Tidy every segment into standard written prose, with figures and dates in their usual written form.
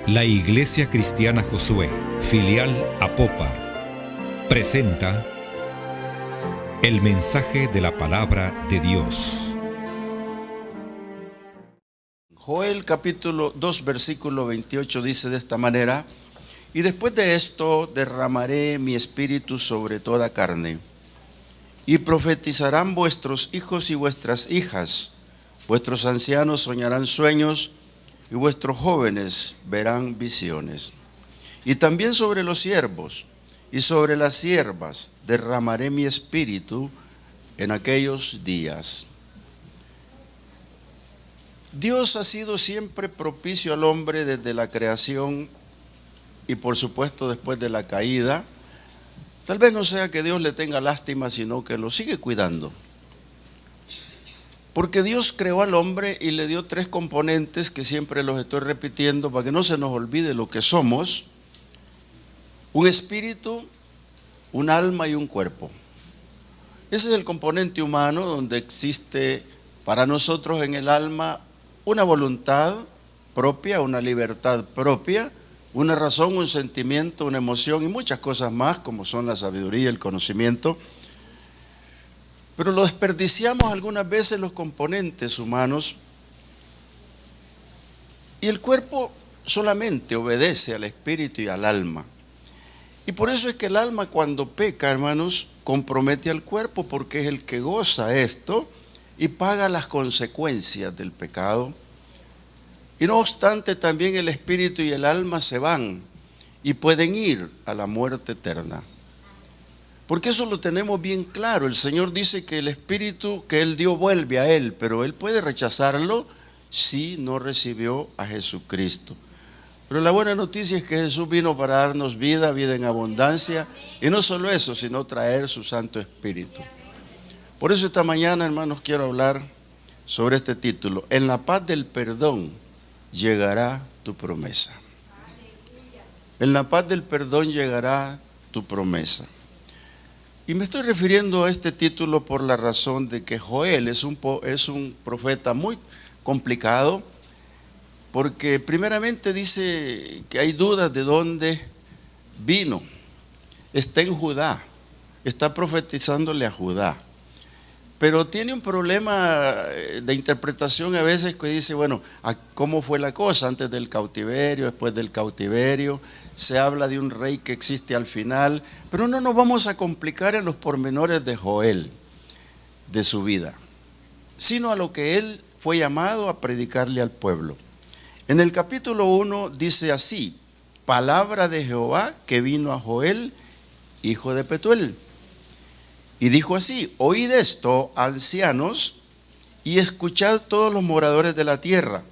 La Iglesia Cristiana Josué, filial Apopa, presenta el mensaje de la palabra de Dios. Joel capítulo 2 versículo 28 dice de esta manera: y después de esto derramaré mi espíritu sobre toda carne, y profetizarán vuestros hijos y vuestras hijas, vuestros ancianos soñarán sueños, y vuestros jóvenes verán visiones. Y también sobre los siervos y sobre las siervas derramaré mi espíritu en aquellos días. Dios ha sido siempre propicio al hombre desde la creación y por supuesto después de la caída. Tal vez no sea que Dios le tenga lástima, sino que lo sigue cuidando. Porque Dios creó al hombre y le dio tres componentes que siempre los estoy repitiendo para que no se nos olvide lo que somos: un espíritu, un alma y un cuerpo. Ese es el componente humano, donde existe para nosotros en el alma una voluntad propia, una libertad propia, una razón, un sentimiento, una emoción y muchas cosas más, como son la sabiduría, el conocimiento. Pero lo desperdiciamos algunas veces los componentes humanos, y el cuerpo solamente obedece al espíritu y al alma. Y por eso es que el alma, cuando peca, hermanos, compromete al cuerpo, porque es el que goza esto y paga las consecuencias del pecado. Y no obstante, también el espíritu y el alma se van y pueden ir a la muerte eterna. Porque eso lo tenemos bien claro. El Señor dice que el espíritu que Él dio vuelve a Él, pero Él puede rechazarlo si no recibió a Jesucristo. Pero la buena noticia es que Jesús vino para darnos vida, vida en abundancia, y no solo eso, sino traer su Santo Espíritu. Por eso esta mañana, hermanos, quiero hablar sobre este título: en la paz del perdón llegará tu promesa. En la paz del perdón llegará tu promesa. Y me estoy refiriendo a este título por la razón de que Joel es un profeta muy complicado, porque primeramente dice que hay dudas de dónde vino. Está en Judá, está profetizándole a Judá, pero tiene un problema de interpretación a veces, que dice, bueno, ¿cómo fue la cosa antes del cautiverio, después del cautiverio? Se habla de un rey que existe al final, pero no nos vamos a complicar en los pormenores de Joel, de su vida, sino a lo que él fue llamado a predicarle al pueblo. En el capítulo 1 dice así: palabra de Jehová que vino a Joel, hijo de Petuel. Y dijo así: oíd esto, ancianos, y escuchad todos los moradores de la tierra.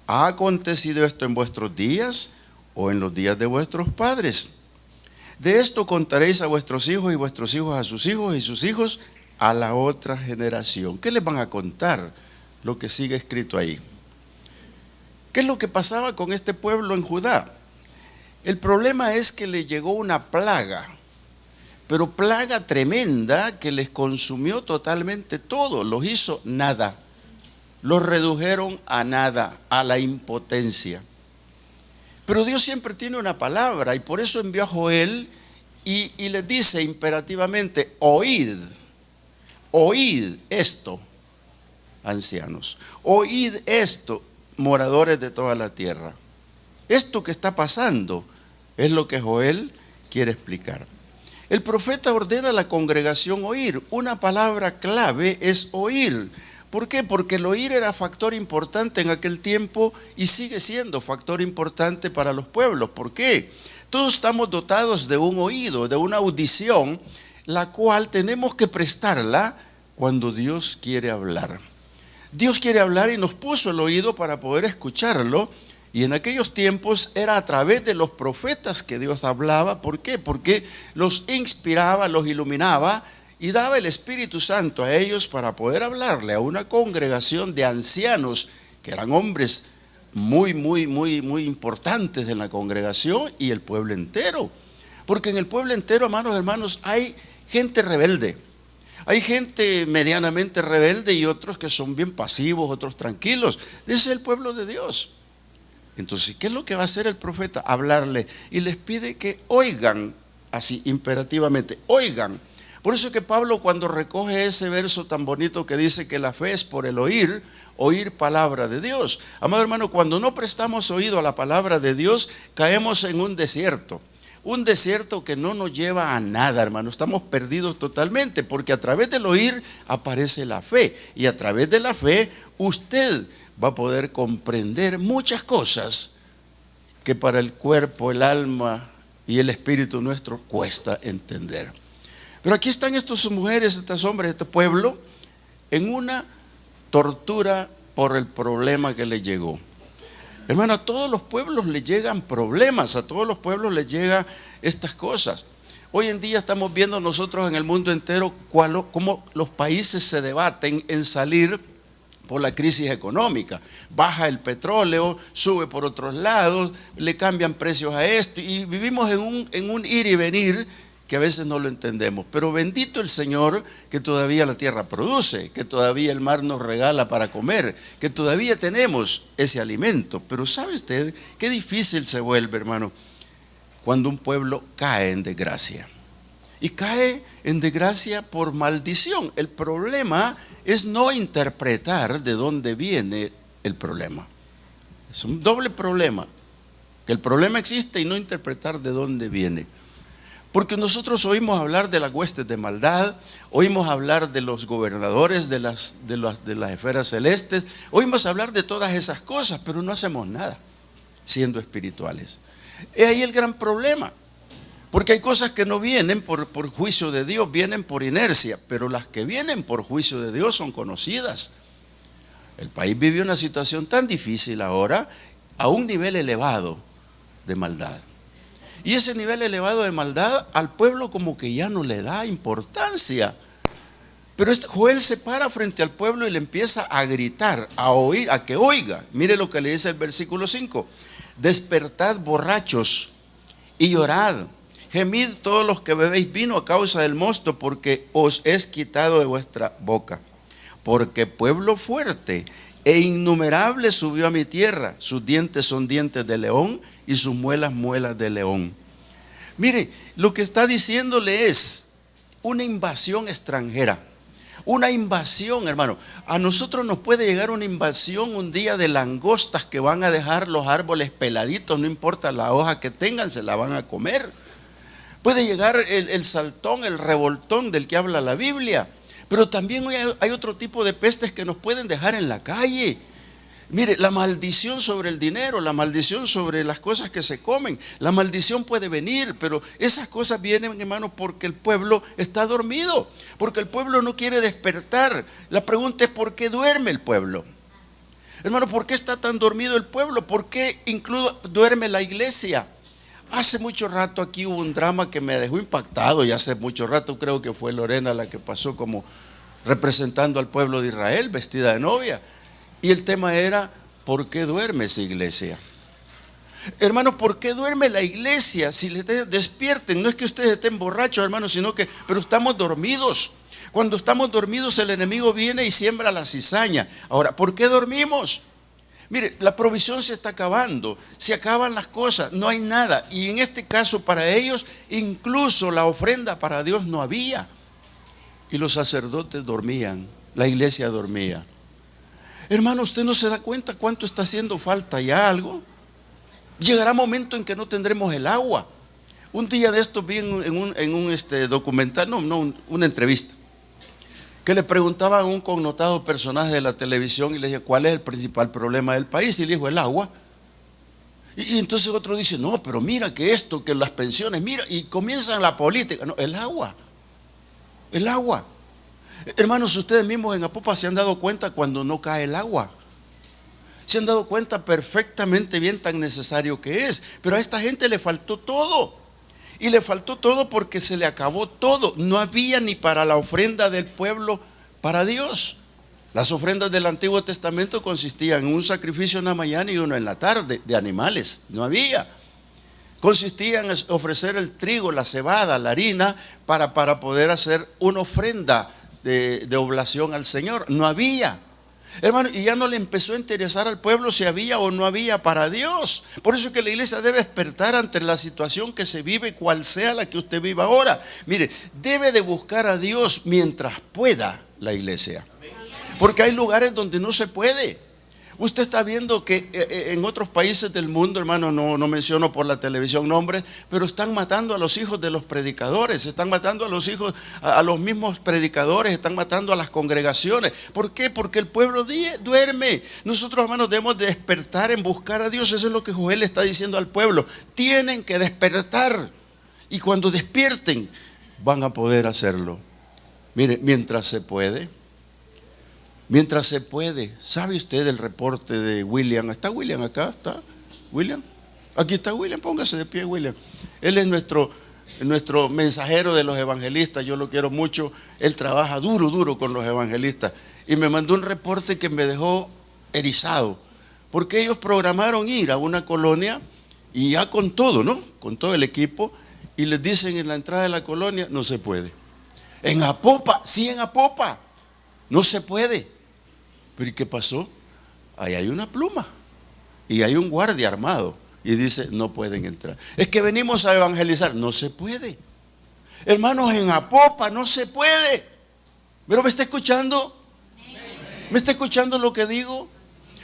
¿Ha acontecido esto en vuestros días o en los días de vuestros padres? De esto contaréis a vuestros hijos, y vuestros hijos a sus hijos, y sus hijos a la otra generación. ¿Qué les van a contar? Lo que sigue escrito ahí. ¿Qué es lo que pasaba con este pueblo en Judá? El problema es que le llegó una plaga, pero plaga tremenda que les consumió totalmente todo, los hizo nada, los redujeron a nada, a la impotencia. Pero Dios siempre tiene una palabra, y por eso envió a Joel y les dice imperativamente: oíd esto, ancianos, oíd esto, moradores de toda la tierra. Esto que está pasando es lo que Joel quiere explicar. El profeta ordena a la congregación oír. Una palabra clave es oír. ¿Por qué? Porque el oír era factor importante en aquel tiempo y sigue siendo factor importante para los pueblos. ¿Por qué? Todos estamos dotados de un oído, de una audición, la cual tenemos que prestarla cuando Dios quiere hablar. Dios quiere hablar y nos puso el oído para poder escucharlo. Y en aquellos tiempos era a través de los profetas que Dios hablaba. ¿Por qué? Porque los inspiraba, los iluminaba y daba el Espíritu Santo a ellos para poder hablarle a una congregación de ancianos que eran hombres muy importantes en la congregación y el pueblo entero. Porque en el pueblo entero, hermanos, hay gente rebelde. Hay gente medianamente rebelde y otros que son bien pasivos, otros tranquilos. Ese es el pueblo de Dios. Entonces, ¿qué es lo que va a hacer el profeta? Hablarle, y les pide que oigan, así imperativamente, oigan. Por eso que Pablo, cuando recoge ese verso tan bonito que dice que la fe es por el oír, oír palabra de Dios. Amado hermano, cuando no prestamos oído a la palabra de Dios, caemos en un desierto que no nos lleva a nada, hermano. Estamos perdidos totalmente, porque a través del oír aparece la fe, y a través de la fe usted va a poder comprender muchas cosas que para el cuerpo, el alma y el espíritu nuestro cuesta entender. Pero aquí están estas mujeres, estos hombres, este pueblo, en una tortura por el problema que les llegó. Hermano, a todos los pueblos les llegan problemas, a todos los pueblos les llegan estas cosas. Hoy en día estamos viendo nosotros en el mundo entero cómo los países se debaten en salir por la crisis económica. Baja el petróleo, sube por otros lados, le cambian precios a esto, y vivimos en un ir y venir que a veces no lo entendemos. Pero bendito el Señor que todavía la tierra produce, que todavía el mar nos regala para comer, que todavía tenemos ese alimento. Pero ¿sabe usted qué difícil se vuelve, hermano, cuando un pueblo cae en desgracia? Y cae en desgracia por maldición. El problema es no interpretar de dónde viene el problema. Es un doble problema, que el problema existe y no interpretar de dónde viene. Porque nosotros oímos hablar de las huestes de maldad, oímos hablar de los gobernadores de las esferas celestes, oímos hablar de todas esas cosas, pero no hacemos nada siendo espirituales. Es ahí el gran problema, porque hay cosas que no vienen por juicio de Dios, vienen por inercia, pero las que vienen por juicio de Dios son conocidas. El país vive una situación tan difícil ahora, a un nivel elevado de maldad. Y ese nivel elevado de maldad al pueblo como que ya no le da importancia. Pero Joel se para frente al pueblo y le empieza a gritar, a oír, a que oiga. Mire lo que le dice el versículo 5. Despertad borrachos y llorad. Gemid todos los que bebéis vino a causa del mosto, porque os es quitado de vuestra boca. Porque pueblo fuerte e innumerable subió a mi tierra. Sus dientes son dientes de león y sus muelas, muelas de león. Mire, lo que está diciéndole es una invasión extranjera. Una invasión, hermano. A nosotros nos puede llegar una invasión un día de langostas que van a dejar los árboles peladitos, no importa la hoja que tengan, se la van a comer. Puede llegar el saltón, el revoltón del que habla la Biblia. Pero también hay otro tipo de pestes que nos pueden dejar en la calle. Mire, la maldición sobre el dinero, la maldición sobre las cosas que se comen, la maldición puede venir, pero esas cosas vienen, hermano, porque el pueblo está dormido, porque el pueblo no quiere despertar. La pregunta es: ¿por qué duerme el pueblo? Hermano, ¿por qué está tan dormido el pueblo? ¿Por qué duerme la iglesia? Hace mucho rato aquí hubo un drama que me dejó impactado, y hace mucho rato creo que fue Lorena la que pasó como representando al pueblo de Israel, vestida de novia. Y el tema era: ¿por qué duerme esa iglesia? Hermano, ¿por qué duerme la iglesia? Si les despierten, no es que ustedes estén borrachos, hermano, sino que, pero estamos dormidos. Cuando estamos dormidos, el enemigo viene y siembra la cizaña. Ahora, ¿por qué dormimos? Mire, la provisión se está acabando, se acaban las cosas, no hay nada. Y en este caso, para ellos, incluso la ofrenda para Dios no había. Y los sacerdotes dormían, la iglesia dormía. Hermano, ¿usted no se da cuenta cuánto está haciendo falta ya algo? Llegará momento en que no tendremos el agua. Un día de estos vi en un documental, una entrevista, que le preguntaban a un connotado personaje de la televisión y le decía: ¿cuál es el principal problema del país? Y le dijo: el agua. Y entonces otro dice: no, pero mira que esto, que las pensiones, mira, y comienzan la política. No, el agua. El agua. Hermanos, ustedes mismos en Apopa se han dado cuenta cuando no cae el agua. Se han dado cuenta perfectamente bien tan necesario que es. Pero a esta gente le faltó todo. Y le faltó todo porque se le acabó todo. No había ni para la ofrenda del pueblo para Dios. Las ofrendas del Antiguo Testamento consistían en un sacrificio en la mañana y uno en la tarde de animales. No había. Consistía en ofrecer el trigo, la cebada, la harina para poder hacer una ofrenda de oblación al Señor. No había. Hermano, y ya no le empezó a interesar al pueblo si había o no había para Dios. Por eso es que la iglesia debe despertar ante la situación que se vive, cual sea la que usted viva ahora. Mire, debe de buscar a Dios mientras pueda la iglesia. Porque hay lugares donde no se puede. Usted está viendo que en otros países del mundo, hermano, no menciono por la televisión nombres, pero están matando a los hijos de los predicadores, están matando a los hijos, a los mismos predicadores, están matando a las congregaciones. ¿Por qué? Porque el pueblo duerme. Nosotros, hermanos, debemos despertar en buscar a Dios. Eso es lo que Joel está diciendo al pueblo. Tienen que despertar. Y cuando despierten, van a poder hacerlo. Mire, mientras se puede. Mientras se puede. ¿Sabe usted el reporte de William? ¿Está William acá? ¿Está William? Aquí está William, póngase de pie, William. Él es nuestro mensajero de los evangelistas. Yo lo quiero mucho. Él trabaja duro con los evangelistas. Y me mandó un reporte que me dejó erizado. Porque ellos programaron ir a una colonia y ya con todo, ¿no? Con todo el equipo. Y les dicen en la entrada de la colonia, no se puede. En Apopa, sí, en Apopa, no se puede. ¿Pero y qué pasó? Ahí hay una pluma y hay un guardia armado y dice, no pueden entrar. Es que venimos a evangelizar. No se puede. Hermanos, en Apopa no se puede. ¿Pero me está escuchando? ¿Me está escuchando lo que digo?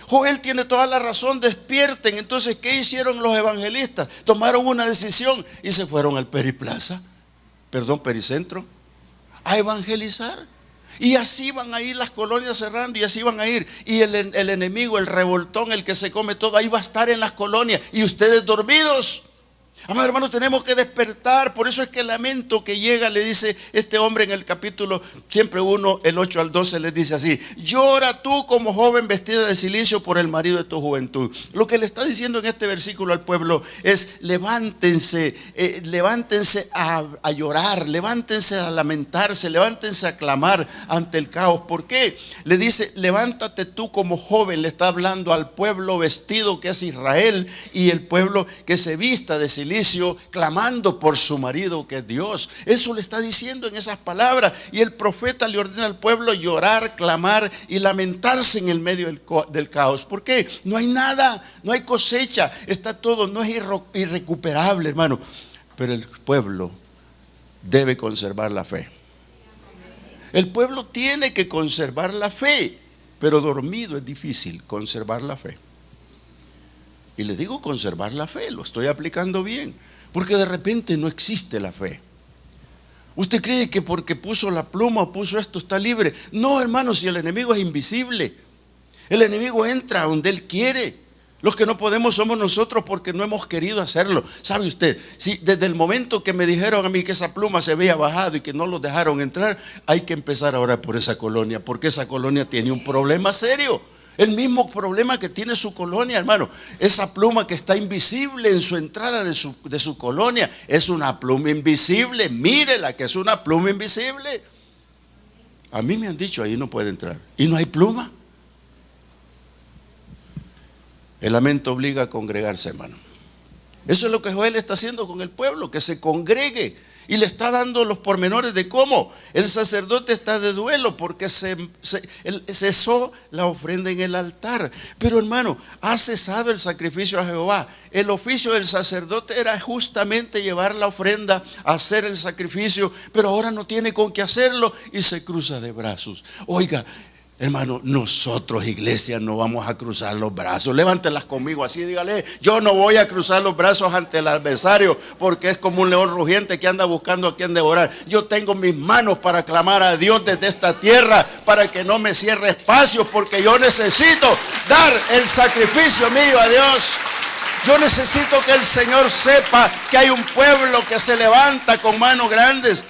Joel tiene toda la razón, despierten. Entonces, ¿qué hicieron los evangelistas? Tomaron una decisión y se fueron al Pericentro, a evangelizar. Y así van a ir las colonias cerrando, y así van a ir. Y el enemigo, el revoltón, el que se come todo, ahí va a estar en las colonias. Y ustedes dormidos. Amados hermanos, tenemos que despertar. Por eso es que el lamento que llega, le dice este hombre en el capítulo, siempre 1, el 8 al 12, les dice así: llora tú como joven vestida de cilicio por el marido de tu juventud. Lo que le está diciendo en este versículo al pueblo es: levántense, levántense a llorar, levántense a lamentarse, levántense a clamar ante el caos. ¿Por qué? Le dice: levántate tú como joven. Le está hablando al pueblo vestido que es Israel, y el pueblo que se vista de cilicio, clamando por su marido que es Dios. Eso le está diciendo en esas palabras. Y el profeta le ordena al pueblo llorar, clamar y lamentarse en el medio del caos. ¿Por qué? No hay nada, no hay cosecha, está todo, no es irrecuperable, hermano. Pero el pueblo debe conservar la fe. El pueblo tiene que conservar la fe, pero dormido es difícil conservar la fe. Y le digo conservar la fe, lo estoy aplicando bien, porque de repente no existe la fe. ¿Usted cree que porque puso la pluma o puso esto está libre? No, hermano, si el enemigo es invisible. El enemigo entra donde él quiere. Los que no podemos somos nosotros porque no hemos querido hacerlo. ¿Sabe usted? Si desde el momento que me dijeron a mí que esa pluma se había bajado y que no los dejaron entrar, hay que empezar a orar por esa colonia, porque esa colonia tiene un problema serio. El mismo problema que tiene su colonia, hermano. Esa pluma que está invisible en su entrada de su colonia es una pluma invisible. Mírela, que es una pluma invisible. A mí me han dicho, ahí no puede entrar. Y no hay pluma. El lamento obliga a congregarse, hermano. Eso es lo que Joel está haciendo con el pueblo, que se congregue. Y le está dando los pormenores de cómo. El sacerdote está de duelo porque cesó la ofrenda en el altar. Pero hermano, ha cesado el sacrificio a Jehová. El oficio del sacerdote era justamente llevar la ofrenda, hacer el sacrificio, pero ahora no tiene con qué hacerlo y se cruza de brazos. Oiga, hermano, nosotros, iglesia, no vamos a cruzar los brazos. Levántelas conmigo así, dígale: yo no voy a cruzar los brazos ante el adversario, porque es como un león rugiente que anda buscando a quien devorar. Yo tengo mis manos para clamar a Dios desde esta tierra, para que no me cierre espacios, porque yo necesito dar el sacrificio mío a Dios. Yo necesito que el Señor sepa que hay un pueblo que se levanta con manos grandes.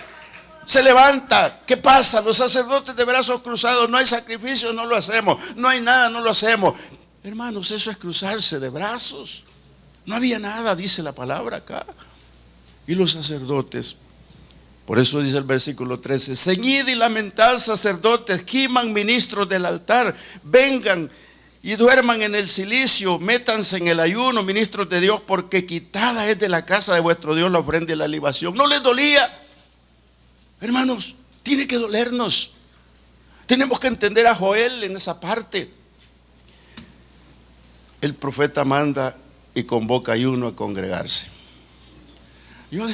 Se levanta. ¿Qué pasa? Los sacerdotes de brazos cruzados, no hay sacrificio, no lo hacemos. No hay nada, no lo hacemos. Hermanos, eso es cruzarse de brazos. No había nada, dice la palabra acá. Y los sacerdotes, por eso dice el versículo 13: ceñid y lamentad, sacerdotes, giman ministros del altar, vengan y duerman en el cilicio, métanse en el ayuno, ministros de Dios, porque quitada es de la casa de vuestro Dios la ofrenda y la libación. No les dolía. Hermanos, tiene que dolernos. Tenemos que entender a Joel en esa parte. El profeta manda y convoca a ayuno a congregarse. Yo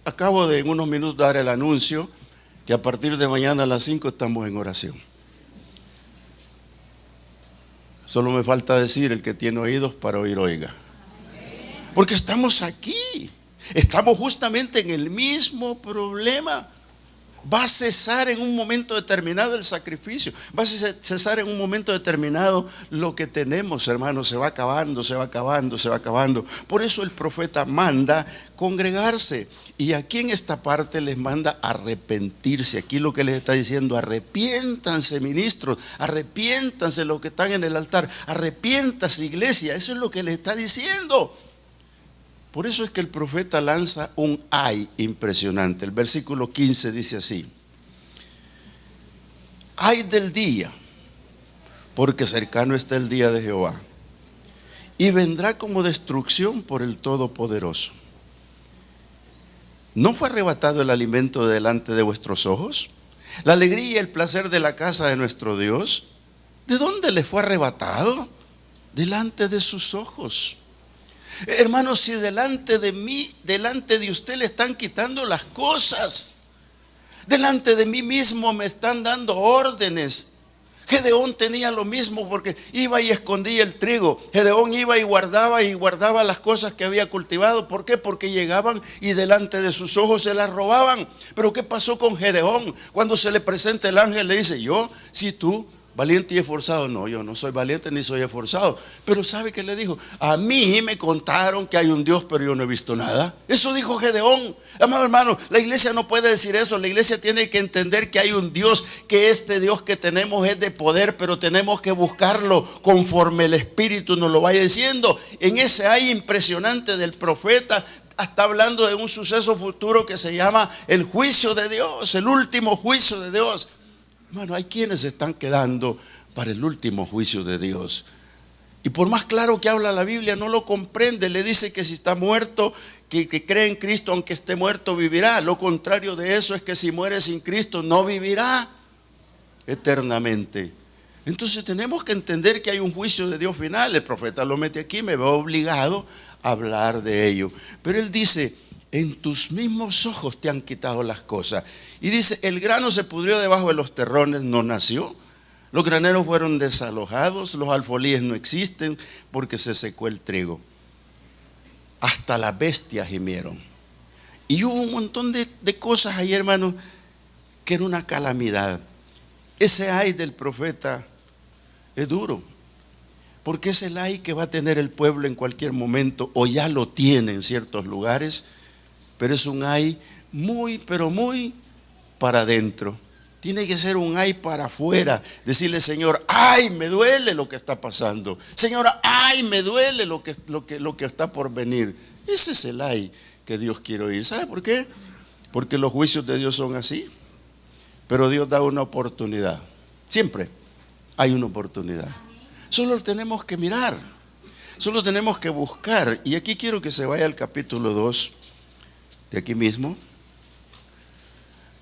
acabo de en unos minutos dar el anuncio que a partir de mañana a las 5 estamos en oración. Solo me falta decir: el que tiene oídos para oír, oiga. Porque estamos aquí, estamos justamente en el mismo problema. Va a cesar en un momento determinado el sacrificio, va a cesar en un momento determinado lo que tenemos, hermanos. Se va acabando, se va acabando, se va acabando. Por eso el profeta manda congregarse. Y aquí en esta parte les manda arrepentirse. Aquí lo que les está diciendo: arrepiéntanse, ministros, arrepiéntanse los que están en el altar, arrepiéntanse, iglesia. Eso es lo que les está diciendo. Por eso es que el profeta lanza un ay impresionante. El versículo 15 dice así: ay del día, porque cercano está el día de Jehová, y vendrá como destrucción por el Todopoderoso. ¿No fue arrebatado el alimento de delante de vuestros ojos? La alegría y el placer de la casa de nuestro Dios. ¿De dónde le fue arrebatado? Delante de sus ojos. Hermanos, si delante de mí, delante de usted le están quitando las cosas, delante de mí mismo me están dando órdenes. Gedeón tenía lo mismo, porque iba y escondía el trigo. Gedeón iba y guardaba las cosas que había cultivado. ¿Por qué? Porque llegaban y delante de sus ojos se las robaban. Pero ¿qué pasó con Gedeón? Cuando se le presenta el ángel, le dice: yo, si tú, valiente y esforzado. No, yo no soy valiente ni soy esforzado. Pero ¿sabe qué le dijo? A mí me contaron que hay un Dios, pero yo no he visto nada. Eso dijo Gedeón. Amado hermano, la iglesia no puede decir eso. La iglesia tiene que entender que hay un Dios, que este Dios que tenemos es de poder, pero tenemos que buscarlo conforme el Espíritu nos lo vaya diciendo. En ese ay impresionante del profeta, está hablando de un suceso futuro que se llama el juicio de Dios, el último juicio de Dios. Hermano, hay quienes se están quedando para el último juicio de Dios. Y por más claro que habla la Biblia, no lo comprende. Le dice que si está muerto, que cree en Cristo, aunque esté muerto, vivirá. Lo contrario de eso es que si muere sin Cristo, no vivirá eternamente. Entonces tenemos que entender que hay un juicio de Dios final. El profeta lo mete aquí, me veo obligado a hablar de ello. Pero él dice: en tus mismos ojos te han quitado las cosas. Y dice: el grano se pudrió debajo de los terrones, no nació. Los graneros fueron desalojados, los alfolíes no existen, porque se secó el trigo. Hasta las bestias gimieron. Y hubo un montón de cosas ahí, hermanos, que era una calamidad. Ese ay del profeta es duro, porque es el ay que va a tener el pueblo en cualquier momento, o ya lo tiene en ciertos lugares. Pero es un ay muy, pero muy para adentro. Tiene que ser un ay para afuera. Decirle: Señor, ay, me duele lo que está pasando. Señora, ay, me duele lo que está por venir. Ese es el ay que Dios quiere oír. ¿Sabe por qué? Porque los juicios de Dios son así. Pero Dios da una oportunidad. Siempre hay una oportunidad. Solo tenemos que mirar. Solo tenemos que buscar. Y aquí quiero que se vaya al capítulo 2. De aquí mismo,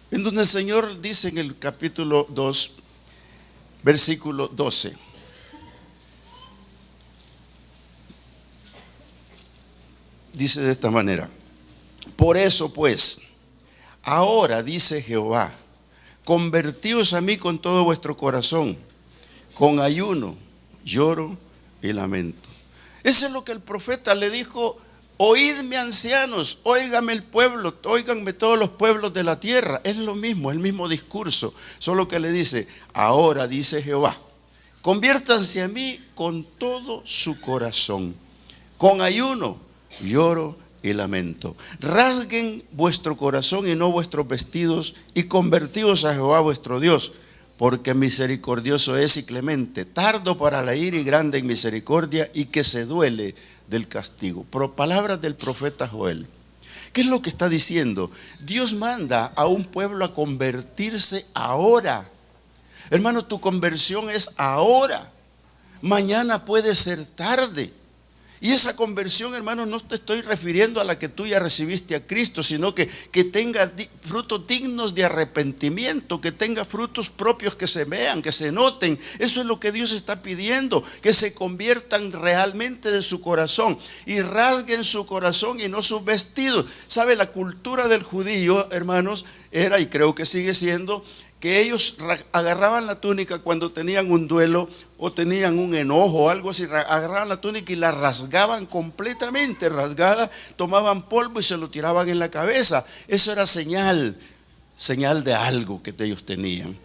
en donde el Señor dice en el capítulo 2, versículo 12: dice de esta manera: por eso pues, ahora dice Jehová, convertíos a mí con todo vuestro corazón, con ayuno, lloro y lamento. Eso es lo que el profeta le dijo: oídme, ancianos, óigame el pueblo, óiganme todos los pueblos de la tierra. Es lo mismo, el mismo discurso, solo que le dice: ahora dice Jehová, conviértanse a mí con todo su corazón, con ayuno, lloro y lamento. Rasguen vuestro corazón y no vuestros vestidos, y convertíos a Jehová vuestro Dios, porque misericordioso es y clemente, tardo para la ira y grande en misericordia, y que se duele del castigo. Pero palabras del profeta Joel. ¿Qué es lo que está diciendo? Dios manda a un pueblo a convertirse ahora. Hermano, tu conversión es ahora. Mañana puede ser tarde. Y esa conversión, hermano, no te estoy refiriendo a la que tú ya recibiste a Cristo, sino que tenga frutos dignos de arrepentimiento, que tenga frutos propios que se vean, que se noten. Eso es lo que Dios está pidiendo, que se conviertan realmente de su corazón y rasguen su corazón y no sus vestidos. ¿Sabe? La cultura del judío, hermanos, era, y creo que sigue siendo, que ellos agarraban la túnica cuando tenían un duelo o tenían un enojo o algo así, agarraban la túnica y la rasgaban completamente rasgada, tomaban polvo y se lo tiraban en la cabeza. Eso era señal de algo que ellos tenían.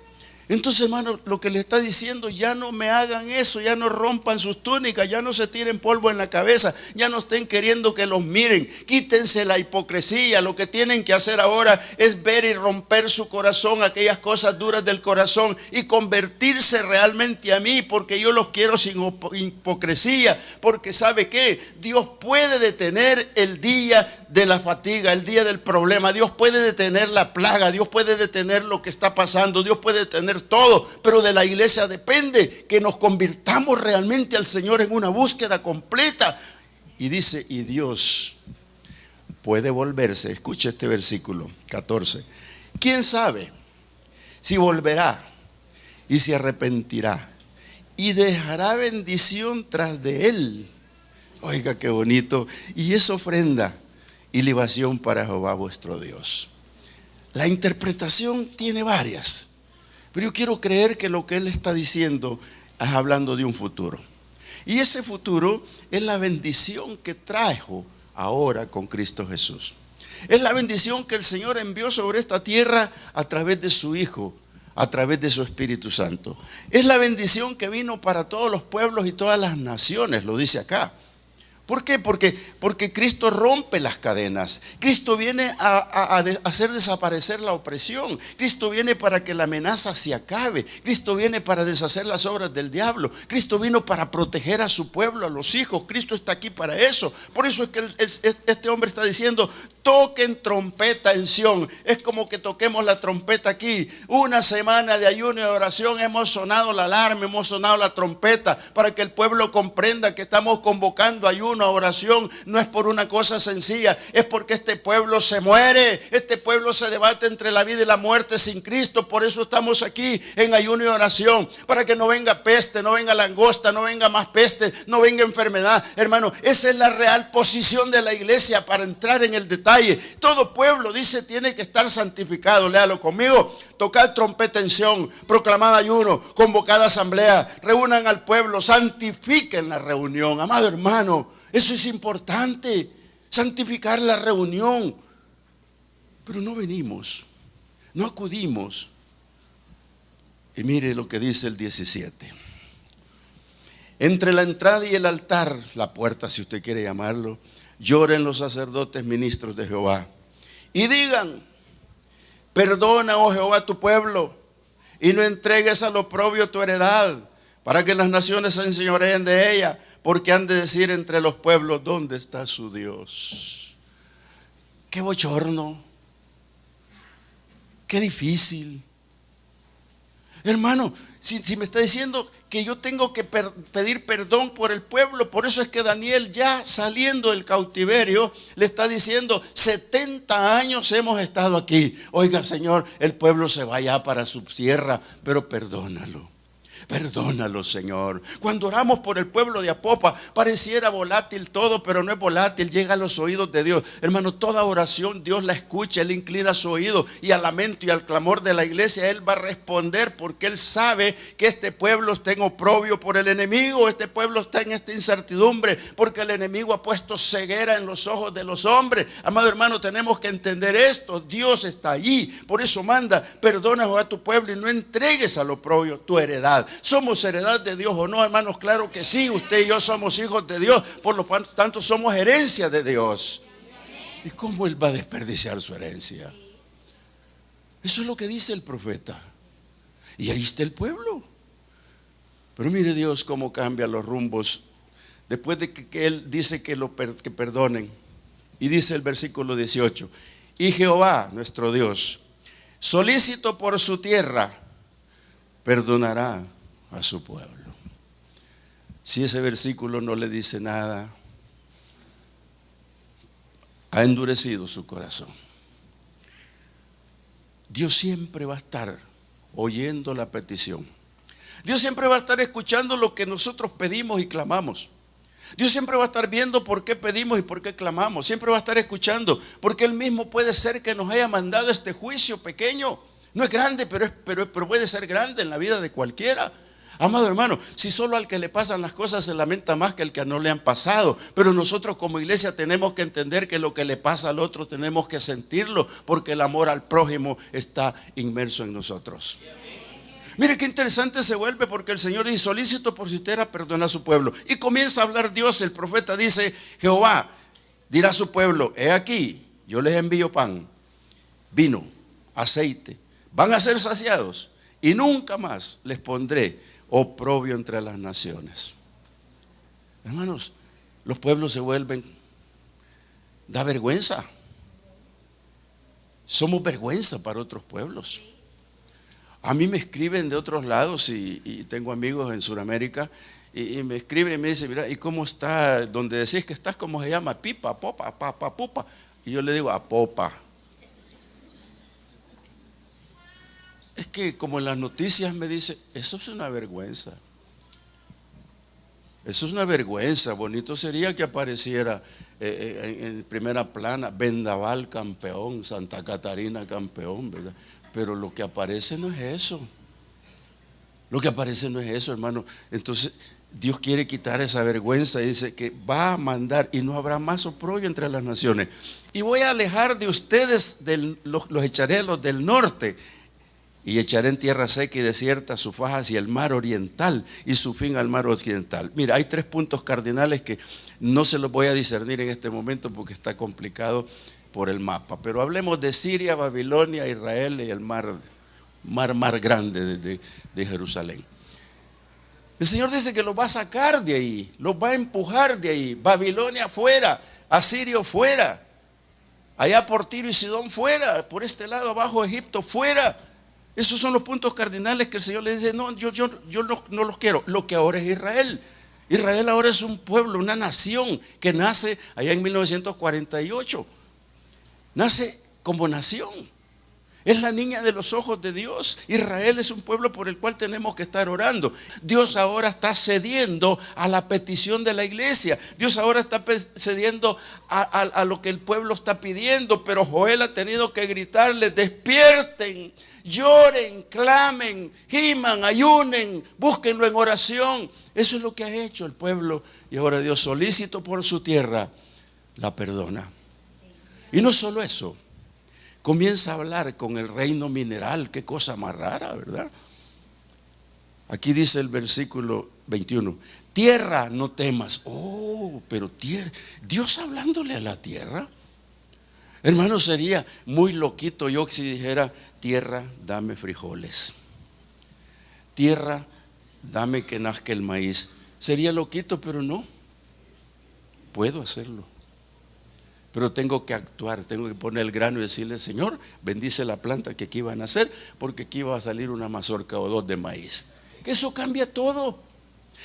Entonces, hermano, lo que le está diciendo, ya no me hagan eso, ya no rompan sus túnicas, ya no se tiren polvo en la cabeza, ya no estén queriendo que los miren, quítense la hipocresía. Lo que tienen que hacer ahora es ver y romper su corazón, aquellas cosas duras del corazón, y convertirse realmente a mí, porque yo los quiero sin hipocresía. Porque ¿sabe qué? Dios puede detener el día de la fatiga, el día del problema. Dios puede detener la plaga, Dios puede detener lo que está pasando, Dios puede detener todo, pero de la iglesia depende que nos convirtamos realmente al Señor en una búsqueda completa. Y dice, y Dios puede volverse, escuche este versículo 14, ¿quién sabe si volverá y se arrepentirá y dejará bendición tras de él? Oiga, qué bonito. Y es ofrenda y libación para Jehová vuestro Dios. La interpretación tiene varias, pero yo quiero creer que lo que él está diciendo es hablando de un futuro. Y ese futuro es la bendición que trajo ahora con Cristo Jesús. Es la bendición que el Señor envió sobre esta tierra a través de su Hijo, a través de su Espíritu Santo. Es la bendición que vino para todos los pueblos y todas las naciones, lo dice acá. ¿Por qué? Porque Cristo rompe las cadenas. Cristo viene a hacer desaparecer la opresión. Cristo viene para que la amenaza se acabe. Cristo viene para deshacer las obras del diablo. Cristo vino para proteger a su pueblo, a los hijos. Cristo está aquí para eso. Por eso es que este hombre está diciendo, toquen trompeta en Sión. Es como que toquemos la trompeta aquí. Una semana de ayuno y oración, hemos sonado la alarma, hemos sonado la trompeta para que el pueblo comprenda que estamos convocando ayuno a oración. No es por una cosa sencilla, es porque este pueblo se muere, este pueblo se debate entre la vida y la muerte sin Cristo. Por eso estamos aquí en ayuno y oración, para que no venga peste, no venga langosta, no venga más peste, no venga enfermedad. Hermano, esa es la real posición de la iglesia. Para entrar en el detalle, todo pueblo, dice, tiene que estar santificado. Léalo conmigo. Tocad trompeta en Sión, proclamad ayuno, convocad asamblea, reúnan al pueblo, santifiquen la reunión. Amado hermano, eso es importante, santificar la reunión. Pero no venimos, no acudimos. Y mire lo que dice el 17. Entre la entrada y el altar, la puerta si usted quiere llamarlo, lloren los sacerdotes ministros de Jehová y digan, perdona, oh Jehová, tu pueblo, y no entregues al oprobio tu heredad, para que las naciones se enseñoreen de ella, porque han de decir entre los pueblos, ¿dónde está su Dios? Qué bochorno, qué difícil. Hermano, si me está diciendo que yo tengo que pedir perdón por el pueblo, por eso es que Daniel, ya saliendo del cautiverio, le está diciendo, 70 años hemos estado aquí. Oiga, Señor, el pueblo se va ya para su tierra, pero perdónalo. Perdónalo, Señor. Cuando oramos por el pueblo de Apopa, pareciera volátil todo, pero no es volátil, llega a los oídos de Dios. Hermano, toda oración Dios la escucha, Él inclina su oído, y al lamento y al clamor de la iglesia Él va a responder, porque Él sabe que este pueblo está en oprobio por el enemigo, este pueblo está en esta incertidumbre, porque el enemigo ha puesto ceguera en los ojos de los hombres. Amado hermano, tenemos que entender esto, Dios está allí, por eso manda, perdona a tu pueblo y no entregues al oprobio tu heredad. ¿Somos heredad de Dios o no, hermanos? Claro que sí, usted y yo somos hijos de Dios, por lo tanto somos herencia de Dios. ¿Y cómo Él va a desperdiciar su herencia? Eso es lo que dice el profeta. Y ahí está el pueblo. Pero mire Dios cómo cambia los rumbos. Después de que Él dice que perdonen. Y dice el versículo 18, y Jehová, nuestro Dios, solícito por su tierra, perdonará a su pueblo. Si ese versículo no le dice nada, ha endurecido su corazón. Dios siempre va a estar oyendo la petición. Dios siempre va a estar escuchando lo que nosotros pedimos y clamamos. Dios siempre va a estar viendo por qué pedimos y por qué clamamos. Siempre va a estar escuchando, porque Él mismo puede ser que nos haya mandado este juicio pequeño. No es grande, pero puede ser grande en la vida de cualquiera. Amado hermano, si solo al que le pasan las cosas se lamenta más que al que no le han pasado. Pero nosotros como iglesia tenemos que entender que lo que le pasa al otro tenemos que sentirlo, porque el amor al prójimo está inmerso en nosotros. Mire qué interesante se vuelve, porque el Señor dice: solícito por si usted perdona a su pueblo. Y comienza a hablar Dios. El profeta dice: Jehová dirá a su pueblo: he aquí, yo les envío pan, vino, aceite, van a ser saciados y nunca más les pondré oprobio entre las naciones. Hermanos, los pueblos se vuelven, da vergüenza. Somos vergüenza para otros pueblos. A mí me escriben de otros lados y tengo amigos en Sudamérica y me escriben y me dicen: mira, ¿y cómo está? Donde decís que estás, ¿cómo se llama? Pipa, popa, papa, pupa. Y yo le digo: a popa. Es que como en las noticias me dicen, eso es una vergüenza. Eso es una vergüenza. Bonito sería que apareciera en primera plana: Vendaval campeón, Santa Catarina campeón, ¿verdad? Pero lo que aparece no es eso. Lo que aparece no es eso, hermano. Entonces Dios quiere quitar esa vergüenza y dice que va a mandar y no habrá más oprobio entre las naciones. Y voy a alejar de ustedes, los echaré a los del norte, y echaré en tierra seca y desierta su faja hacia el mar oriental y su fin al mar occidental. Mira, hay 3 puntos cardinales que no se los voy a discernir en este momento porque está complicado por el mapa. Pero hablemos de Siria, Babilonia, Israel y el mar grande de Jerusalén. El Señor dice que los va a sacar de ahí, los va a empujar de ahí. Babilonia fuera, Asirio fuera, allá por Tiro y Sidón fuera, por este lado abajo Egipto fuera. Esos son los puntos cardinales que el Señor le dice: no, yo no los quiero. Lo que ahora es Israel. Israel ahora es un pueblo, una nación que nace allá en 1948. Nace como nación. Es la niña de los ojos de Dios. Israel es un pueblo por el cual tenemos que estar orando. Dios ahora está cediendo a la petición de la iglesia. Dios ahora está cediendo a lo que el pueblo está pidiendo. Pero Joel ha tenido que gritarles: despierten, lloren, clamen, giman, ayunen, búsquenlo en oración. Eso es lo que ha hecho el pueblo. Y ahora Dios, solícito por su tierra, la perdona. Y no solo eso, comienza a hablar con el reino mineral. Qué cosa más rara, ¿verdad? Aquí dice el versículo 21: tierra, no temas. Oh, pero tierra, Dios hablándole a la tierra. Hermano, sería muy loquito yo si dijera: tierra, dame frijoles. Tierra, dame que nazca el maíz. Sería loquito, pero no. Puedo hacerlo. Pero tengo que actuar, tengo que poner el grano y decirle: Señor, bendice la planta que aquí va a nacer, porque aquí va a salir una mazorca o 2 de maíz. Que eso cambia todo.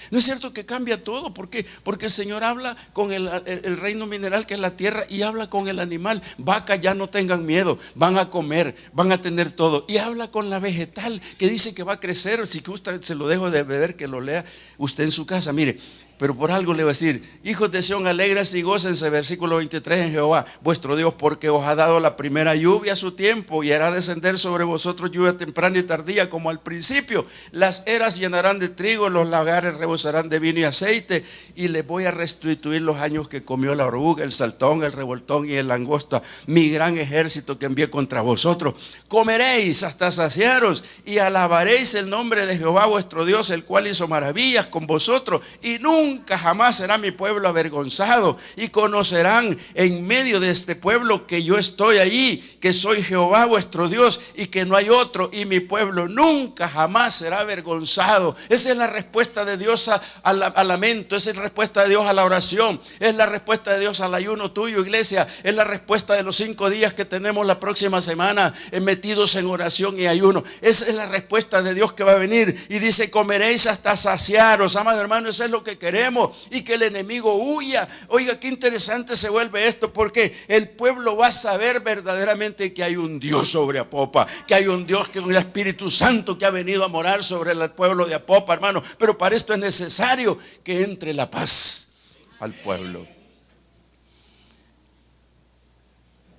¿No es cierto que cambia todo? ¿Por qué? Porque el Señor habla con el reino mineral, que es la tierra, y habla con el animal. Vacas, ya no tengan miedo, van a comer, van a tener todo. Y habla con la vegetal, que dice que va a crecer. Si usted se lo dejo de beber, que lo lea usted en su casa. Mire, pero por algo le va a decir: hijos de Sión, alegres y gócense, versículo 23, en Jehová vuestro Dios, porque os ha dado la primera lluvia a su tiempo, y hará descender sobre vosotros lluvia temprana y tardía como al principio. Las eras llenarán de trigo, los lagares rebosarán de vino y aceite, y les voy a restituir los años que comió la oruga, el saltón, el revoltón y el langosta, mi gran ejército que envié contra vosotros. Comeréis hasta saciaros y alabaréis el nombre de Jehová vuestro Dios, el cual hizo maravillas con vosotros, y nunca jamás será mi pueblo avergonzado. Y conocerán en medio de este pueblo que yo estoy allí, que soy Jehová vuestro Dios y que no hay otro, y mi pueblo nunca jamás será avergonzado. Esa es la respuesta de Dios al lamento. Esa es la respuesta de Dios a la oración. Es la respuesta de Dios al ayuno tuyo, iglesia. Es la respuesta de los 5 días que tenemos la próxima semana metidos en oración y ayuno. Esa es la respuesta de Dios que va a venir. Y dice: comeréis hasta saciaros. Amado hermano, eso es lo que queremos. prosperemos y que el enemigo huya. Oiga, qué interesante se vuelve esto, porque el pueblo va a saber verdaderamente que hay un Dios sobre Apopa, que hay un Dios, que es un Espíritu Santo que ha venido a morar sobre el pueblo de Apopa, hermano. Pero para esto es necesario que entre la paz al pueblo.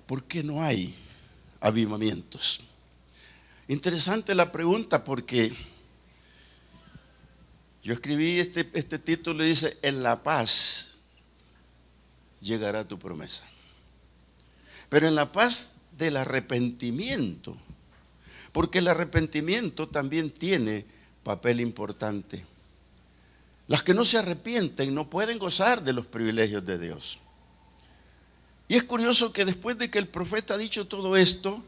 ¿Por qué no hay avivamientos? Interesante la pregunta, porque yo escribí este título y dice: en la paz llegará tu promesa. Pero en la paz del arrepentimiento, porque el arrepentimiento también tiene papel importante. Las que no se arrepienten no pueden gozar de los privilegios de Dios. Y es curioso que después de que el profeta ha dicho todo esto,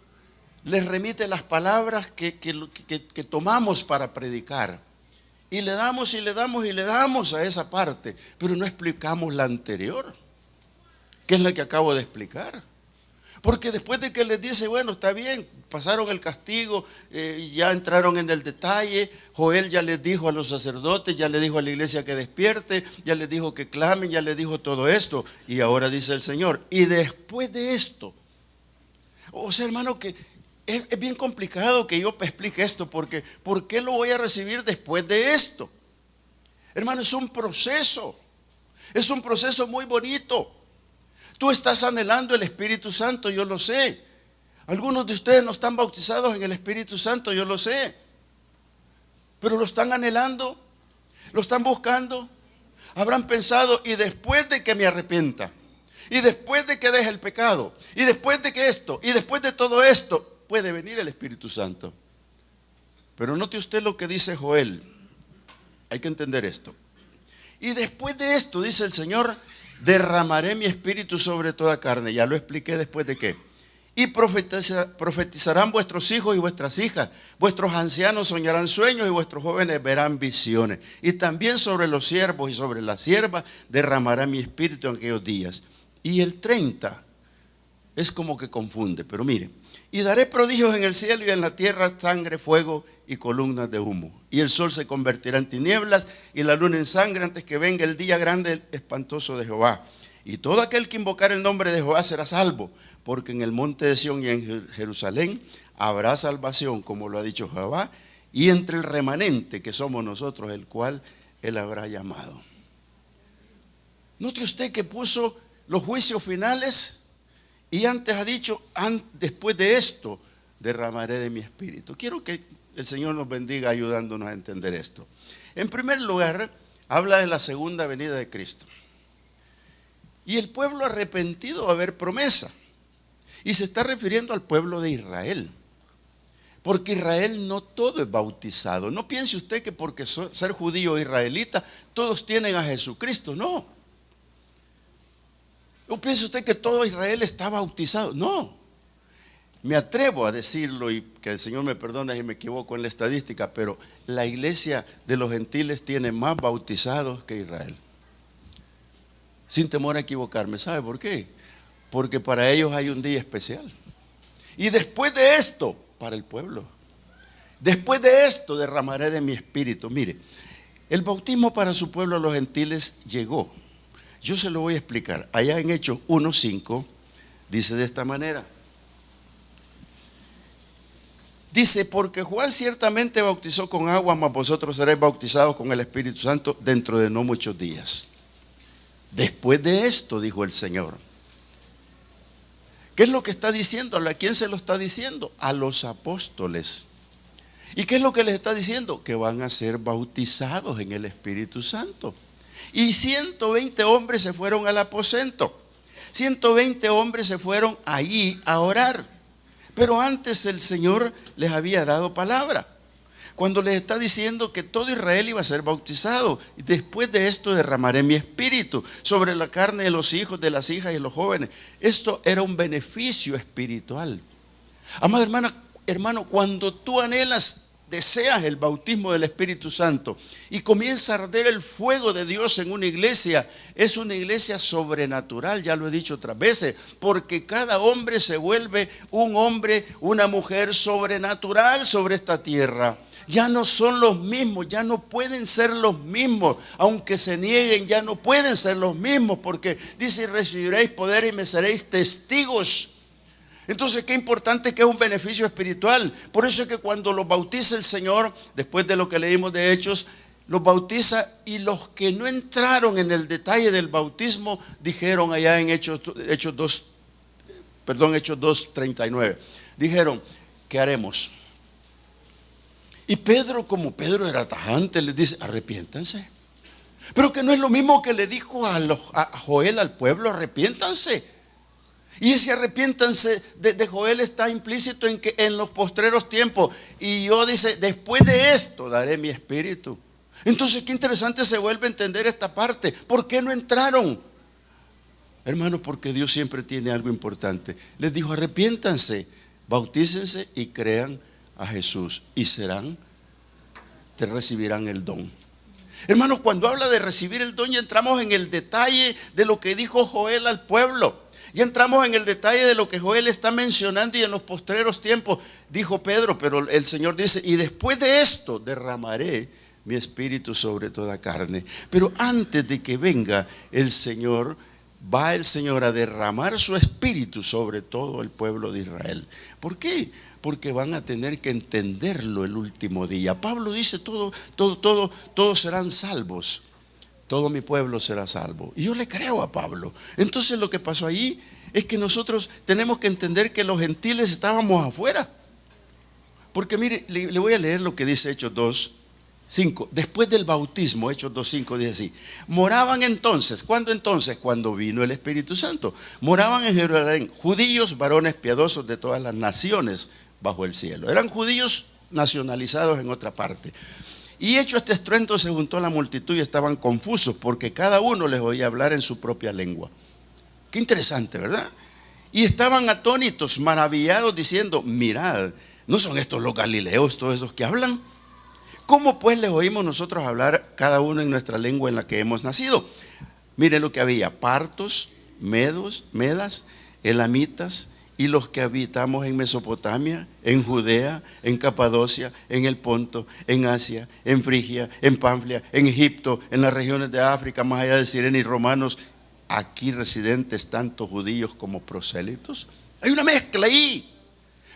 les remite las palabras que tomamos para predicar. Y le damos y le damos y le damos a esa parte, pero no explicamos la anterior, que es la que acabo de explicar. Porque después de que les dice, bueno, está bien, pasaron el castigo, ya entraron en el detalle, Joel ya les dijo a los sacerdotes, ya le dijo a la iglesia que despierte, ya les dijo que clamen, ya les dijo todo esto. Y ahora dice el Señor, y después de esto, o sea, hermano, que es bien complicado que yo explique esto, porque ¿por qué lo voy a recibir después de esto? Hermano, es un proceso muy bonito. Tú estás anhelando el Espíritu Santo, yo lo sé. Algunos de ustedes no están bautizados en el Espíritu Santo, yo lo sé. Pero lo están anhelando, lo están buscando. Habrán pensado, y después de que me arrepienta, y después de que deje el pecado, y después de que esto, y después de todo esto, puede venir el Espíritu Santo. Pero note usted lo que dice Joel. Hay que entender esto. Y después de esto, dice el Señor, derramaré mi espíritu sobre toda carne. Ya lo expliqué después de qué. Y profetizarán vuestros hijos y vuestras hijas. Vuestros ancianos soñarán sueños y vuestros jóvenes verán visiones. Y también sobre los siervos y sobre las siervas derramará mi espíritu en aquellos días. Y el 30 es como que confunde, pero miren. Y daré prodigios en el cielo y en la tierra, sangre, fuego y columnas de humo. Y el sol se convertirá en tinieblas y la luna en sangre antes que venga el día grande espantoso de Jehová. Y todo aquel que invocar el nombre de Jehová será salvo, porque en el monte de Sión y en Jerusalén habrá salvación, como lo ha dicho Jehová, y entre el remanente que somos nosotros, el cual él habrá llamado. Note usted que puso los juicios finales. Y antes ha dicho, después de esto, derramaré de mi espíritu. Quiero que el Señor nos bendiga ayudándonos a entender esto. En primer lugar, habla de la segunda venida de Cristo. Y el pueblo arrepentido va a haber promesa. Y se está refiriendo al pueblo de Israel. Porque Israel no todo es bautizado. No piense usted que porque ser judío o israelita, todos tienen a Jesucristo. No. ¿No piensa usted que todo Israel está bautizado? No. Me atrevo a decirlo, y que el Señor me perdone si me equivoco en la estadística, pero la iglesia de los gentiles tiene más bautizados que Israel. Sin temor a equivocarme. ¿Sabe por qué? Porque para ellos hay un día especial. Y después de esto, para el pueblo. Después de esto derramaré de mi espíritu. Mire, el bautismo para su pueblo, los gentiles, llegó. Yo se lo voy a explicar. Allá en Hechos 1:5 dice de esta manera. Dice, porque Juan ciertamente bautizó con agua, mas vosotros seréis bautizados con el Espíritu Santo dentro de no muchos días. Después de esto, dijo el Señor. ¿Qué es lo que está diciendo? ¿A quién se lo está diciendo? A los apóstoles. ¿Y qué es lo que les está diciendo? Que van a ser bautizados en el Espíritu Santo. Y 120 hombres se fueron al aposento. 120 hombres se fueron allí a orar. Pero antes el Señor les había dado palabra. Cuando les está diciendo que todo Israel iba a ser bautizado. Y después de esto derramaré mi espíritu sobre la carne de los hijos, de las hijas y de los jóvenes. Esto era un beneficio espiritual. Amado hermano, cuando tú anhelas, deseas el bautismo del Espíritu Santo y comienza a arder el fuego de Dios en una iglesia, es una iglesia sobrenatural, ya lo he dicho otras veces, porque cada hombre se vuelve un hombre, una mujer sobrenatural sobre esta tierra. ya no son los mismos, ya no pueden ser los mismos. Aunque se nieguen, ya no pueden ser los mismos, porque dice: recibiréis poder y me seréis testigos. Entonces, qué importante que es un beneficio espiritual. Por eso es que cuando los bautiza el Señor, después de lo que leímos de Hechos, los bautiza, y los que no entraron en el detalle del bautismo dijeron allá en Hechos 2:39, dijeron: ¿qué haremos? Y Pedro, como Pedro era tajante, les dice: arrepiéntanse. Pero que no es lo mismo que le dijo a Joel al pueblo: arrepiéntanse. Y ese arrepiéntanse de Joel está implícito en que en los postreros tiempos, y yo dice: después de esto daré mi espíritu. Entonces, qué interesante se vuelve a entender esta parte. ¿Por qué no entraron? Hermanos, porque Dios siempre tiene algo importante. Les dijo: arrepiéntanse, bautícense y crean a Jesús, y te recibirán el don. Hermanos, cuando habla de recibir el don, ya entramos en el detalle de lo que dijo Joel al pueblo. Ya entramos en el detalle de lo que Joel está mencionando, y en los postreros tiempos dijo Pedro, pero el Señor dice: y después de esto derramaré mi espíritu sobre toda carne. Pero antes de que venga el Señor, va el Señor a derramar su espíritu sobre todo el pueblo de Israel. ¿Por qué? Porque van a tener que entenderlo el último día. Pablo dice: todos serán salvos. Todo mi pueblo será salvo. Y yo le creo a Pablo. Entonces, lo que pasó allí es que nosotros tenemos que entender que los gentiles estábamos afuera. Porque mire, le voy a leer lo que dice Hechos 2:5. Después del bautismo, Hechos 2:5 dice así: moraban entonces. ¿Cuándo entonces? Cuando vino el Espíritu Santo. Moraban en Jerusalén judíos, varones piadosos de todas las naciones bajo el cielo. Eran judíos nacionalizados en otra parte. Y hecho este estruendo, se juntó la multitud y estaban confusos, porque cada uno les oía hablar en su propia lengua. Qué interesante, ¿verdad? Y estaban atónitos, maravillados, diciendo: mirad, ¿no son estos los galileos, todos esos que hablan? ¿Cómo pues les oímos nosotros hablar cada uno en nuestra lengua en la que hemos nacido? Miren lo que había: partos, medas, elamitas, y los que habitamos en Mesopotamia, en Judea, en Capadocia, en el Ponto, en Asia, en Frigia, en Panfilia, en Egipto, en las regiones de África, más allá de Cirene, y romanos, aquí residentes tanto judíos como prosélitos. Hay una mezcla ahí.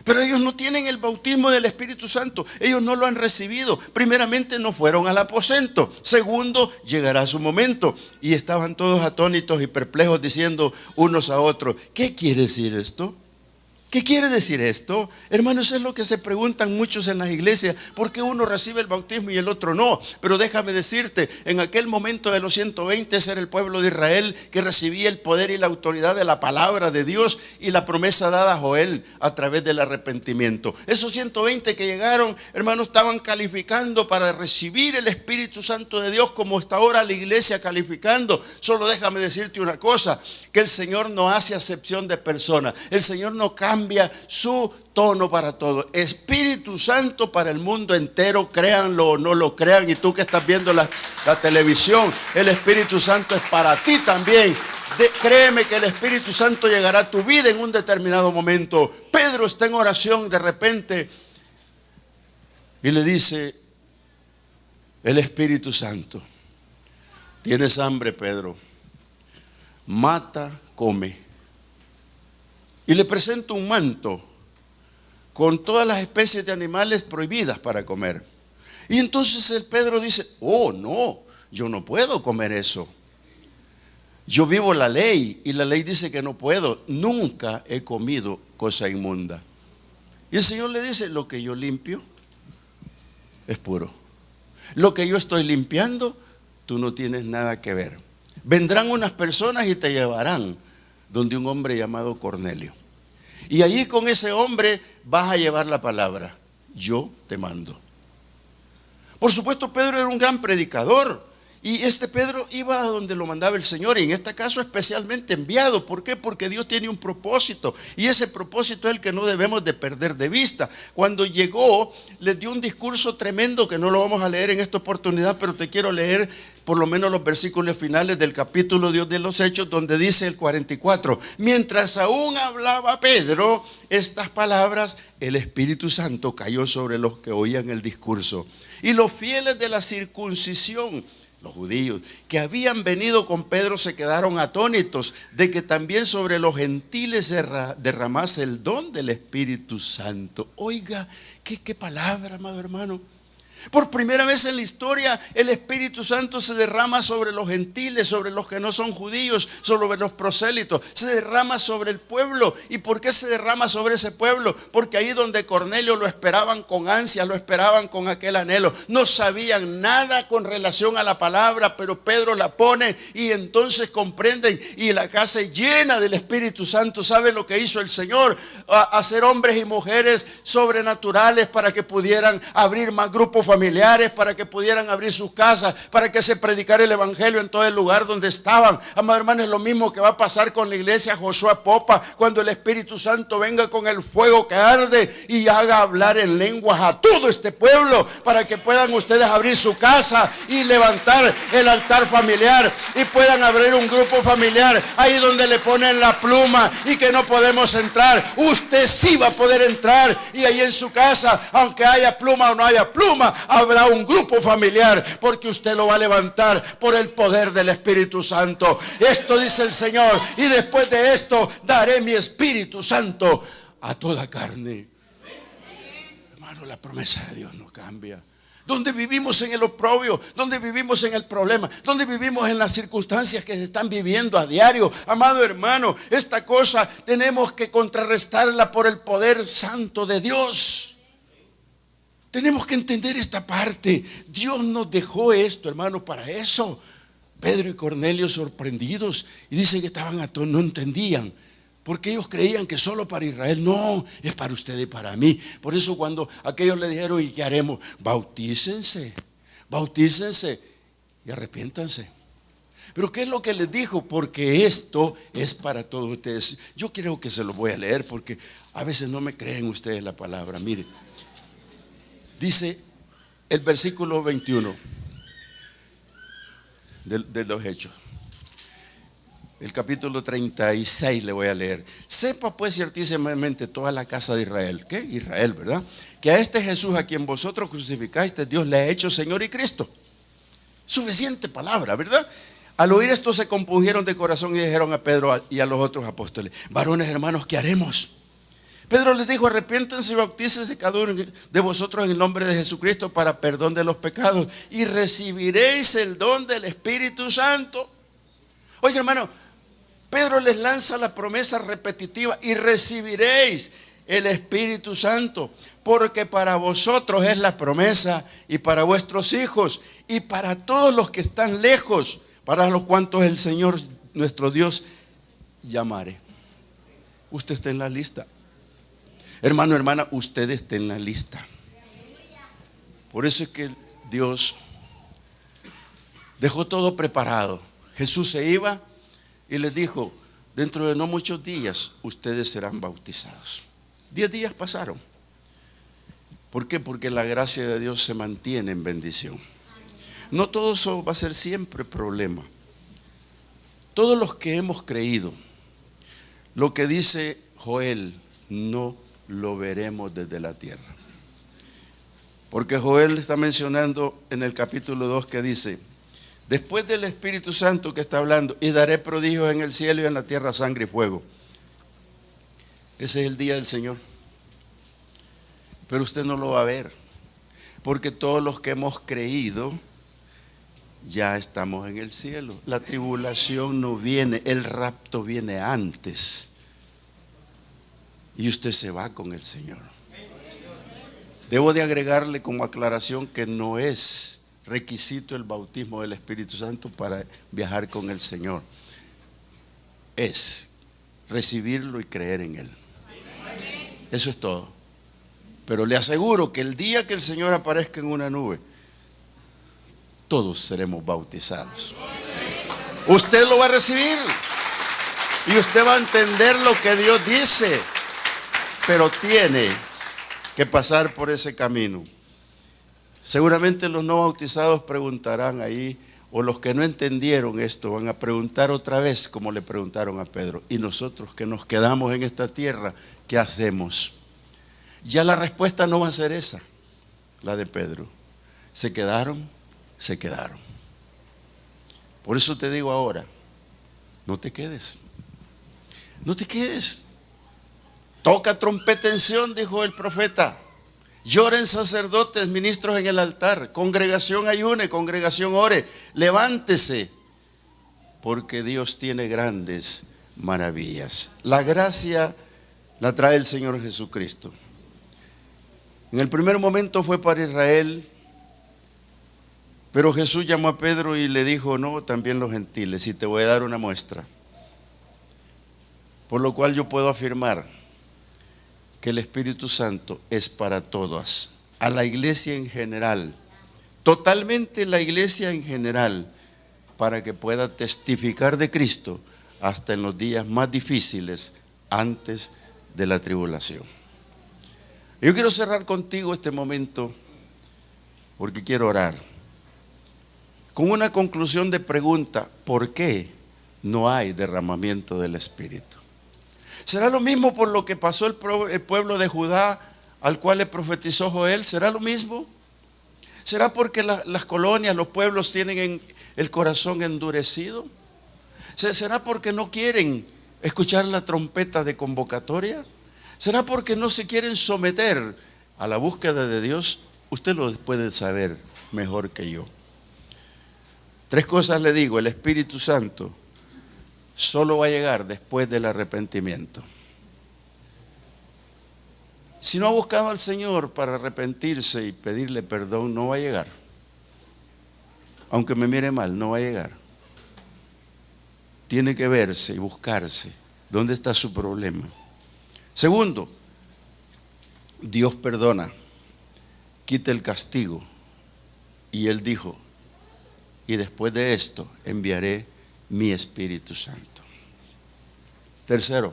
Pero ellos no tienen el bautismo del Espíritu Santo. Ellos no lo han recibido. Primeramente, no fueron al aposento. Segundo, llegará su momento. Y estaban todos atónitos y perplejos, diciendo unos a otros: ¿qué quiere decir esto? ¿Qué quiere decir esto? Hermanos, es lo que se preguntan muchos en las iglesias: ¿por qué uno recibe el bautismo y el otro no? Pero déjame decirte, en aquel momento de los 120, ese era el pueblo de Israel que recibía el poder y la autoridad de la palabra de Dios y la promesa dada a Joel a través del arrepentimiento. Esos 120 que llegaron, hermanos, estaban calificando para recibir el Espíritu Santo de Dios, como está ahora la iglesia calificando. Solo déjame decirte una cosa: que el Señor no hace acepción de personas. El Señor no cambia su tono para todo. Espíritu Santo para el mundo entero, créanlo o no lo crean. Y tú que estás viendo la televisión, el Espíritu Santo es para ti también. Créeme que el Espíritu Santo llegará a tu vida en un determinado momento. Pedro está en oración de repente y le dice el Espíritu Santo: ¿tienes hambre, Pedro? Mata, come. Y le presento un manto con todas las especies de animales prohibidas para comer. Y entonces el Pedro dice: oh no, yo no puedo comer eso. Yo vivo la ley y la ley dice que no puedo. Nunca he comido cosa inmunda. Y el Señor le dice: lo que yo limpio es puro. Lo que yo estoy limpiando, tú no tienes nada que ver. Vendrán unas personas y te llevarán donde un hombre llamado Cornelio. Y allí con ese hombre vas a llevar la palabra: yo te mando. Por supuesto, Pedro era un gran predicador. Y este Pedro iba a donde lo mandaba el Señor, y en este caso especialmente enviado. ¿Por qué? Porque Dios tiene un propósito, y ese propósito es el que no debemos de perder de vista. Cuando llegó, les dio un discurso tremendo que no lo vamos a leer en esta oportunidad, pero te quiero leer por lo menos los versículos finales del capítulo de los Hechos, donde dice el 44: mientras aún hablaba Pedro estas palabras, el Espíritu Santo cayó sobre los que oían el discurso. Y los fieles de la circuncisión, los judíos, que habían venido con Pedro, se quedaron atónitos de que también sobre los gentiles se derramase el don del Espíritu Santo. Oiga, qué palabra, amado hermano. Por primera vez en la historia, el Espíritu Santo se derrama sobre los gentiles, sobre los que no son judíos, sobre los prosélitos. Se derrama sobre el pueblo. ¿Y por qué se derrama sobre ese pueblo? Porque ahí donde Cornelio lo esperaban con ansia, lo esperaban con aquel anhelo. No sabían nada con relación a la palabra, pero Pedro la pone y entonces comprenden, y la casa llena del Espíritu Santo. ¿Sabe lo que hizo el Señor? Hacer hombres y mujeres sobrenaturales para que pudieran abrir más grupos familiares, para que pudieran abrir sus casas, para que se predicara el evangelio en todo el lugar donde estaban. Amados hermanos, es lo mismo que va a pasar con la iglesia Josué Popa, cuando el Espíritu Santo venga con el fuego que arde y haga hablar en lenguas a todo este pueblo, para que puedan ustedes abrir su casa y levantar el altar familiar, y puedan abrir un grupo familiar ahí donde le ponen la pluma y que no podemos entrar. Usted sí va a poder entrar, y ahí en su casa, aunque haya pluma o no haya pluma, habrá un grupo familiar, porque usted lo va a levantar por el poder del Espíritu Santo. Esto dice el Señor: y después de esto daré mi Espíritu Santo a toda carne. Hermano, la promesa de Dios no cambia. Donde vivimos en el oprobio, donde vivimos en el problema, donde vivimos en las circunstancias que se están viviendo a diario, amado hermano, esta cosa tenemos que contrarrestarla por el poder santo de Dios. Tenemos que entender esta parte. Dios nos dejó esto, hermano, para eso. Pedro y Cornelio sorprendidos, y dicen que estaban no entendían, porque ellos creían que solo para Israel. No, es para usted y para mí. Por eso cuando aquellos le dijeron: ¿y qué haremos? Bautícense y arrepiéntanse. Pero ¿qué es lo que les dijo? Porque esto es para todos ustedes. Yo creo que se lo voy a leer, porque a veces no me creen ustedes la palabra. Mire, dice el versículo 21 de los Hechos. El capítulo 36 le voy a leer. Sepa pues ciertísimamente toda la casa de Israel. ¿Qué? Israel, ¿verdad? Que a este Jesús a quien vosotros crucificaste, Dios le ha hecho Señor y Cristo. Suficiente palabra, ¿verdad? Al oír esto se compungieron de corazón y dijeron a Pedro y a los otros apóstoles: varones hermanos, ¿qué haremos? Pedro les dijo: arrepiéntanse y bautícense cada uno de vosotros en el nombre de Jesucristo para perdón de los pecados, y recibiréis el don del Espíritu Santo. Oye, hermano, Pedro les lanza la promesa repetitiva: y recibiréis el Espíritu Santo, porque para vosotros es la promesa, y para vuestros hijos, y para todos los que están lejos, para los cuantos el Señor nuestro Dios llamare. Usted está en la lista. Hermano, hermana, usted está en la lista. Por eso es que Dios dejó todo preparado. Jesús se iba y les dijo: dentro de no muchos días ustedes serán bautizados. 10 días pasaron. ¿Por qué? Porque la gracia de Dios se mantiene en bendición. No todo eso va a ser siempre problema. Todos los que hemos creído, lo que dice Joel, no lo veremos desde la tierra. Porque Joel está mencionando en el capítulo 2 que dice: después del Espíritu Santo que está hablando, y daré prodigios en el cielo y en la tierra, sangre y fuego. Ese es el día del Señor. Pero usted no lo va a ver, porque todos los que hemos creído ya estamos en el cielo. La tribulación no viene, el rapto viene antes. Y usted se va con el Señor. Debo de agregarle como aclaración que no es requisito el bautismo del Espíritu Santo para viajar con el Señor. Es recibirlo y creer en Él. Eso es todo. Pero le aseguro que el día que el Señor aparezca en una nube, todos seremos bautizados. Usted lo va a recibir y usted va a entender lo que Dios dice, pero tiene que pasar por ese camino. Seguramente los no bautizados preguntarán ahí, o los que no entendieron esto van a preguntar otra vez como le preguntaron a Pedro: ¿y nosotros que nos quedamos en esta tierra, qué hacemos? Ya la respuesta no va a ser esa, la de Pedro. Se quedaron. Por eso te digo ahora, no te quedes. No te quedes. Toca trompeta en Sión, dijo el profeta. Lloren sacerdotes, ministros en el altar. Congregación ayune, congregación ore. Levántese, porque Dios tiene grandes maravillas. La gracia la trae el Señor Jesucristo. En el primer momento fue para Israel, pero Jesús llamó a Pedro y le dijo: no, también los gentiles, y te voy a dar una muestra. Por lo cual yo puedo afirmar que el Espíritu Santo es para todas, a la iglesia en general, totalmente la iglesia en general, para que pueda testificar de Cristo hasta en los días más difíciles antes de la tribulación. Yo quiero cerrar contigo este momento porque quiero orar con una conclusión de pregunta: ¿por qué no hay derramamiento del Espíritu? ¿Será lo mismo por lo que pasó el pueblo de Judá al cual le profetizó Joel? ¿Será lo mismo? ¿Será porque las colonias, los pueblos tienen el corazón endurecido? ¿Será porque no quieren escuchar la trompeta de convocatoria? ¿Será porque no se quieren someter a la búsqueda de Dios? Usted lo puede saber mejor que yo. 3 cosas le digo: el Espíritu Santo solo va a llegar después del arrepentimiento. Si no ha buscado al Señor para arrepentirse y pedirle perdón, no va a llegar. Aunque me mire mal, no va a llegar. Tiene que verse y buscarse dónde está su problema. Segundo, Dios perdona, quita el castigo. Y Él dijo: y después de esto enviaré mi Espíritu Santo. Tercero,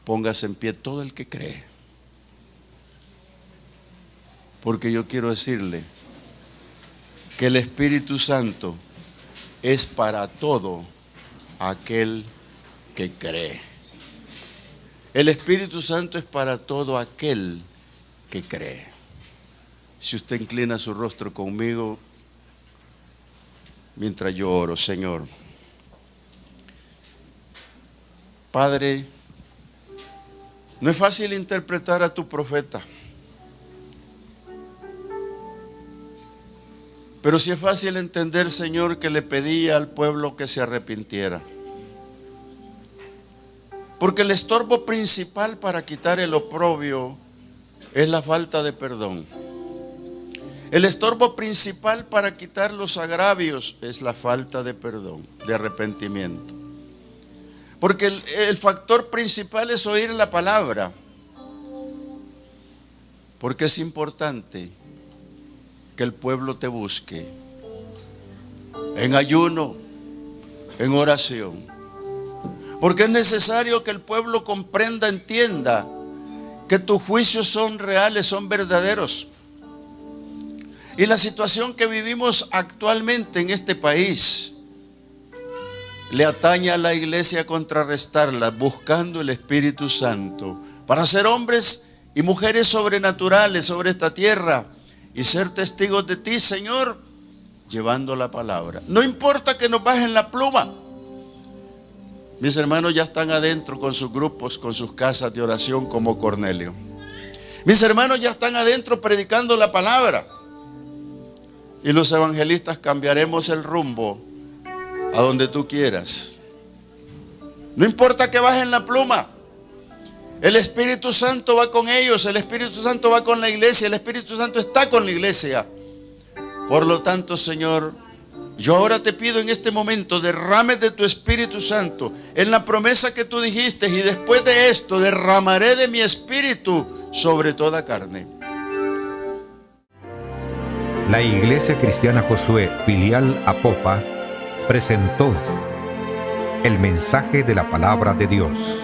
póngase en pie todo el que cree, porque yo quiero decirle que el Espíritu Santo es para todo aquel que cree. El Espíritu Santo es para todo aquel que cree. Si usted inclina su rostro conmigo mientras yo oro. Señor, Padre, no es fácil interpretar a tu profeta, pero sí es fácil entender, Señor, que le pedía al pueblo que se arrepintiera. Porque el estorbo principal para quitar el oprobio es la falta de perdón. El estorbo principal para quitar los agravios es la falta de perdón, de arrepentimiento. Porque el factor principal es oír la palabra. Porque es importante que el pueblo te busque en ayuno, en oración. Porque es necesario que el pueblo comprenda, entienda que tus juicios son reales, son verdaderos. Y la situación que vivimos actualmente en este país le atañe a la iglesia contrarrestarla, buscando el Espíritu Santo para ser hombres y mujeres sobrenaturales sobre esta tierra y ser testigos de ti, Señor, llevando la palabra. No importa que nos bajen la pluma. Mis hermanos ya están adentro con sus grupos, con sus casas de oración como Cornelio. Mis hermanos ya están adentro predicando la palabra. Y los evangelistas cambiaremos el rumbo a donde tú quieras. No importa que bajen la pluma. El Espíritu Santo va con ellos. El Espíritu Santo va con la iglesia. El Espíritu Santo está con la iglesia. Por lo tanto, Señor, yo ahora te pido en este momento, derrame de tu Espíritu Santo en la promesa que tú dijiste: y después de esto derramaré de mi Espíritu sobre toda carne. La Iglesia Cristiana Josué, filial Apopa, presentó el mensaje de la palabra de Dios.